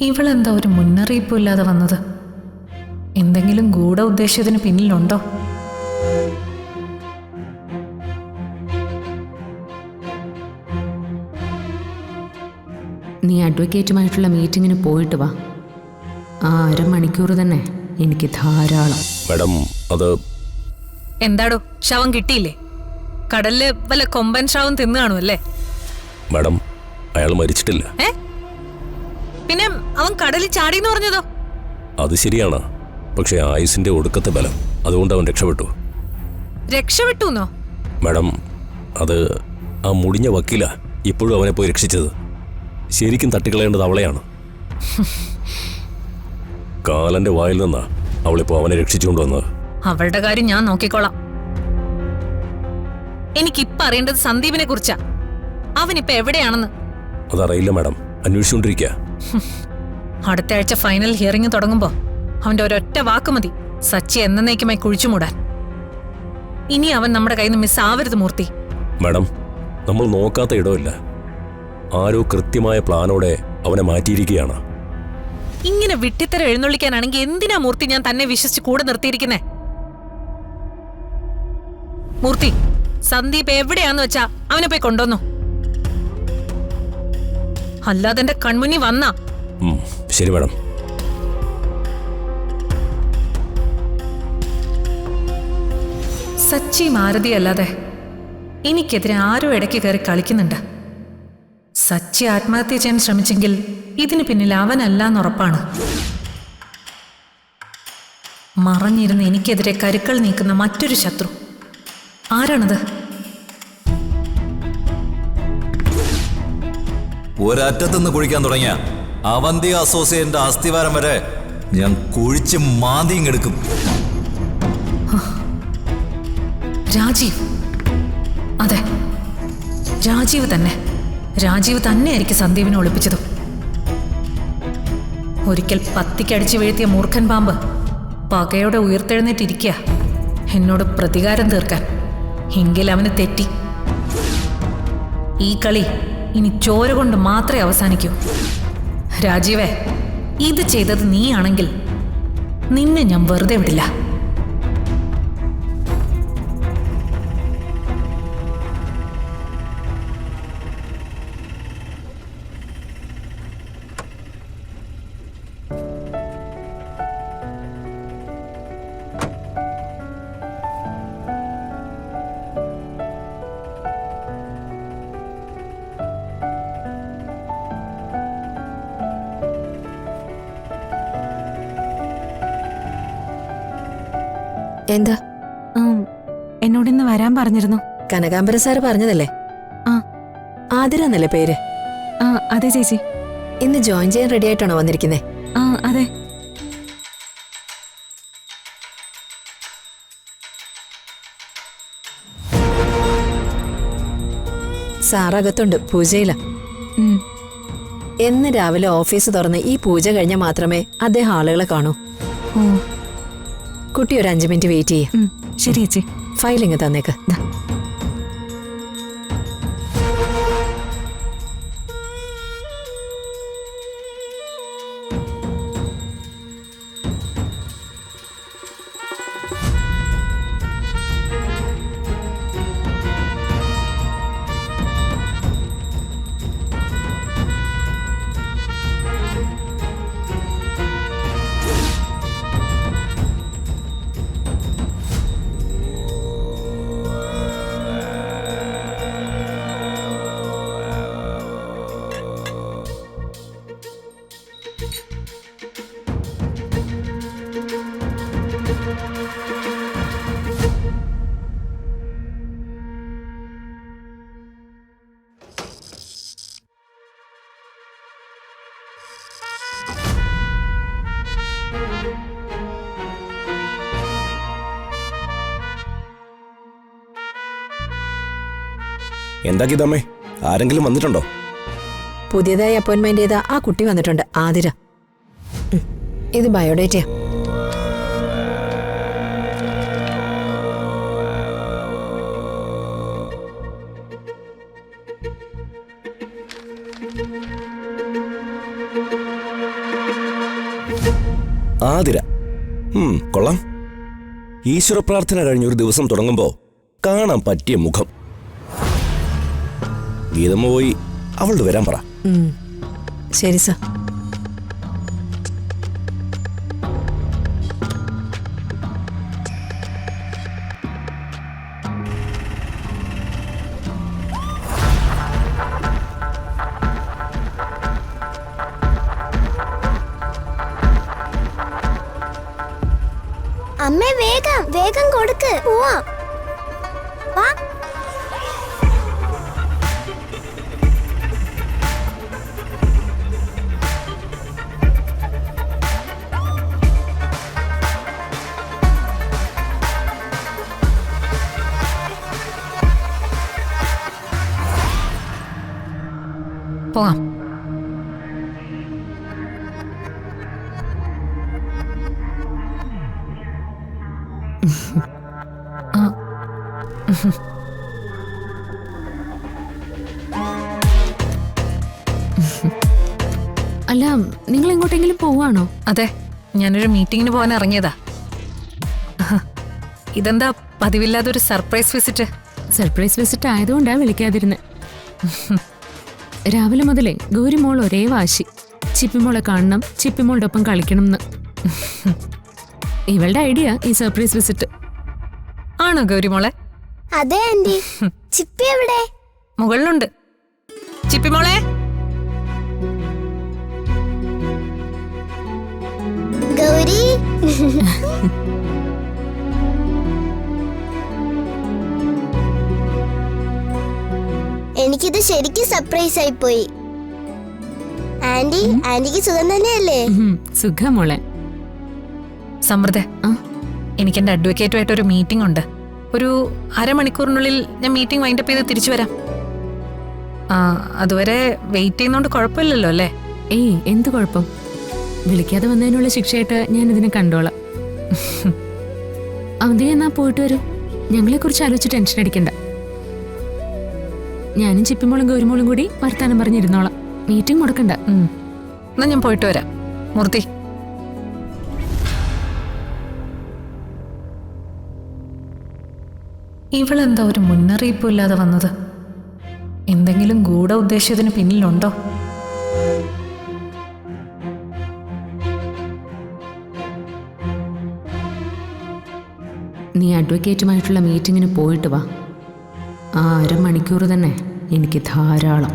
ഇവളെന്താ ഒരു മുന്നറിയിപ്പും ഇല്ലാതെ വന്നത്? എന്തെങ്കിലും ഗൂഢ ഉദ്ദേശത്തിന് പിന്നിലുണ്ടോ? നീ അഡ്വക്കേറ്റുമായിട്ടുള്ള മീറ്റിങ്ങിന് പോയിട്ട് വാ. ആ അരമണിക്കൂർ തന്നെ എനിക്ക് ധാരാളം. മാഡം, അത് എന്താടോ, ശവം കിട്ടിയില്ലേ? കടലില് വല്ല കൊമ്പൻ ശവം തിന്നു കാണുമല്ലേ? മാഡം, അയാൾ മരിച്ചിട്ടില്ല. പിന്നെ അവൻ കടലിൽ ചാടിയെന്ന് പറഞ്ഞതോ? അത് ശരിയാണ്, പക്ഷെ ആയുസിന്റെ ഒടുക്കത്തെ ബലം, അതുകൊണ്ട് അവൻ രക്ഷപ്പെട്ടു. രക്ഷപ്പെട്ടു? മാഡം, അത് ആ മുടിഞ്ഞ വക്കീല ഇപ്പോഴും അവനെ പോയി രക്ഷിച്ചത്. ശരിക്കും തട്ടിക്കളയേണ്ടത് അവളെയാണ്. കാലന്റെ വായിൽ നിന്നാ അവളിപ്പോ അവനെ രക്ഷിച്ചുകൊണ്ടുവന്നത്. അവളുടെ കാര്യം ഞാൻ നോക്കിക്കോളാം. എനിക്കിപ്പ അറിയേണ്ടത് സന്ദീപിനെ കുറിച്ചാ. അവനിപ്പോ എവിടെയാണെന്ന്. അതറിയില്ല മാഡം, അന്വേഷിച്ചുകൊണ്ടിരിക്കുക. അടുത്ത ആഴ്ച ഫൈനൽ ഹിയറിംഗ് തുടങ്ങുമ്പോ അവന്റെ ഒരൊറ്റ വാക്ക് മതി സച്ചി എന്നേക്കുമായി കുഴിച്ചുമൂടാൻ. ഇനി അവൻ നമ്മുടെ കയ്യിൽ നിന്ന് മിസ് ആവരുത് മൂർത്തി. മാഡം, നമ്മൾ നോക്കാത്ത ഇടമില്ല. ആരോ കൃത്യമായ പ്ലാനോടെ അവനെ മാറ്റിയിരിക്കുകയാണ്. ഇങ്ങനെ വിട്ടിത്തരം എഴുന്നള്ളിക്കാനാണെങ്കിൽ എന്തിനാ മൂർത്തി ഞാൻ തന്നെ വിശ്വസിച്ച് കൂടെ നിർത്തിയിരിക്കുന്നേ? മൂർത്തി, സന്ദീപ് എവിടെയാന്ന് വെച്ചാ അവനെ പോയി കൊണ്ടുവന്നു. അല്ലാതെ എന്റെ കൺമുന്നി വന്നാ. ശരി മാഡം. സച്ചി മാരുതി അല്ലാതെ എനിക്കെതിരെ ആരോ ഇടയ്ക്ക് കയറി കളിക്കുന്നുണ്ട്. സച്ചി ആത്മഹത്യ ചെയ്യാൻ ശ്രമിച്ചെങ്കിൽ ഇതിന് പിന്നിൽ അവനല്ലാന്നുറപ്പാണ്. മറഞ്ഞിരുന്ന് എനിക്കെതിരെ കരുക്കൾ നീക്കുന്ന മറ്റൊരു ശത്രു. ആരാണത്? ഒരറ്റത്തുനിന്ന് കുഴിക്കാൻ തുടങ്ങിയ അവന്തി അസോസിയേറ്റിന്റെ അസ്ഥിവാരം വരെ ഞാൻ കുഴിച്ച് മാന്തിയും എടുക്കും. രാജീവ്. അതെ, രാജീവ് തന്നെ. രാജീവ് തന്നെയായിരിക്കും സന്ദീപിനെ ഒളിപ്പിച്ചതും. ഒരിക്കൽ പത്തിക്കടിച്ചു വീഴ്ത്തിയ മൂർഖൻ പാമ്പ് പകയോടെ ഉയർത്തെഴുന്നേറ്റിരിക്കുക എന്നോട് പ്രതികാരം തീർക്കാൻ. എങ്കിൽ അവന് തെറ്റി. ഈ കളി ഇനി ചോര കൊണ്ട് മാത്രമേ അവസാനിക്കൂ. രാജീവേ, ഇത് ചെയ്തത് നീയാണെങ്കിൽ നിന്നെ ഞാൻ വെറുതെ വിടില്ല. എന്താ? എന്നോടിന്ന് വരാൻ പറഞ്ഞിരുന്നു. കനകാംബര സാറ് പറഞ്ഞതല്ലേ? ആതിര എന്നല്ലേ പേര്? അതെ ചേച്ചി. ഇന്ന് ജോയിൻ ചെയ്യാൻ റെഡി ആയിട്ടാണോ വന്നിരിക്കുന്നേ? അതെ. സാറകത്തുണ്ട്, പൂജയില. എന്ന് രാവിലെ ഓഫീസ് തുറന്ന് ഈ പൂജ കഴിഞ്ഞാൽ മാത്രമേ അദ്ദേഹം ആളുകളെ കാണൂ. കുട്ടി ഒരു 5 മിനിറ്റ് വെയിറ്റ് ചെയ്യ. ശരി ചേച്ചി. ഫയലിങ് തന്നേക്ക്. എന്താ ഗീതമ്മേ, ആരെങ്കിലും വന്നിട്ടുണ്ടോ? പുതിയതായി അപ്പോയിന്റ്മെന്റ് ചെയ്ത ആ കുട്ടി വന്നിട്ടുണ്ട്, ആതിര. ഇത് ബയോഡേറ്റയാ. ആതിര. കൊള്ളാം. ഈശ്വര പ്രാർത്ഥന കഴിഞ്ഞൊരു ദിവസം തുടങ്ങുമ്പോ കാണാൻ പറ്റിയ മുഖം. ഗീതമ്മ പോയി അവളോട് വരാൻ പറ. ശരി സർ. അമ്മേ വേഗം വേഗം കൊടുക്ക് പോവാം. വാ. പോവാം. അല്ല, നിങ്ങൾ എങ്ങോട്ടെങ്കിലും പോവാണോ? അതെ, ഞാനൊരു മീറ്റിങ്ങിന് പോകാൻ ഇറങ്ങിയതാ. ഇതെന്താ പതിവില്ലാതെ ഒരു സർപ്രൈസ് വിസിറ്റ്? സർപ്രൈസ് വിസിറ്റ് ആയതുകൊണ്ടാ വിളിക്കാതിരുന്നെ. രാവിലെ മുതലേ ഗൗരിമോൾ ഒരേ വാശി. ചിപ്പിമോളെ കാണണം, ചിപ്പിമോളുടെ ഒപ്പം കളിക്കണം എന്ന്. ഇവളുടെ ഐഡിയ ഈ സർപ്രൈസ് വിസിറ്റ്. ആണോ ഗൗരിമോളെ? അതെ ആന്റി. ചിപ്പി എവിടെ? മുകളിലുണ്ട്. ചിപ്പിമോളെ, ഗൗരി. എനിക്കിത് ശരിക്കും സർപ്രൈസ് ആയി പോയി. ആന്റിക്ക് സുഖം തന്നെയല്ലേ? സുഖമോളെ. സമൃദ്ധ, എനിക്ക് എന്റെ അഡ്വക്കേറ്റുമായിട്ട് ഒരു മീറ്റിംഗ് ഉണ്ട്. ഒരു അരമണിക്കൂറിനുള്ളിൽ ഞാൻ മീറ്റിംഗ് വൈൻഡപ്പ് ചെയ്ത് തിരിച്ചു വരാം. അതുവരെ വെയിറ്റ് ചെയ്യുന്നോണ്ട് കുഴപ്പമില്ലല്ലോ അല്ലേ? ഏയ്, എന്ത് കുഴപ്പം? വിളിക്കാതെ വന്നതിനുള്ള ശിക്ഷയായിട്ട് ഞാൻ ഇതിനെ കണ്ടോളാം. അവധി എന്നാ പോയിട്ട് വരൂ. ഞങ്ങളെക്കുറിച്ച് ആലോചിച്ച് ടെൻഷൻ അടിക്കണ്ട. ഞാനും ചിപ്പിമോളും ഗൗരിമോളും കൂടി വർത്താനം പറഞ്ഞിരുന്നോളാം. മീറ്റിംഗ് മുടക്കണ്ട. എന്നാ ഞാൻ പോയിട്ട് വരാം. മൂർത്തി, ഇവളെന്താ ഒരു മുന്നറിയിപ്പും ഇല്ലാതെ വന്നത്? എന്തെങ്കിലും ഗൂഢ ഉദ്ദേശ്യത്തിന് പിന്നിലുണ്ടോ? നീ അഡ്വക്കേറ്റുമായിട്ടുള്ള മീറ്റിങ്ങിന് പോയിട്ട് വാ. ആ അരമണിക്കൂർ തന്നെ എനിക്ക് ധാരാളം.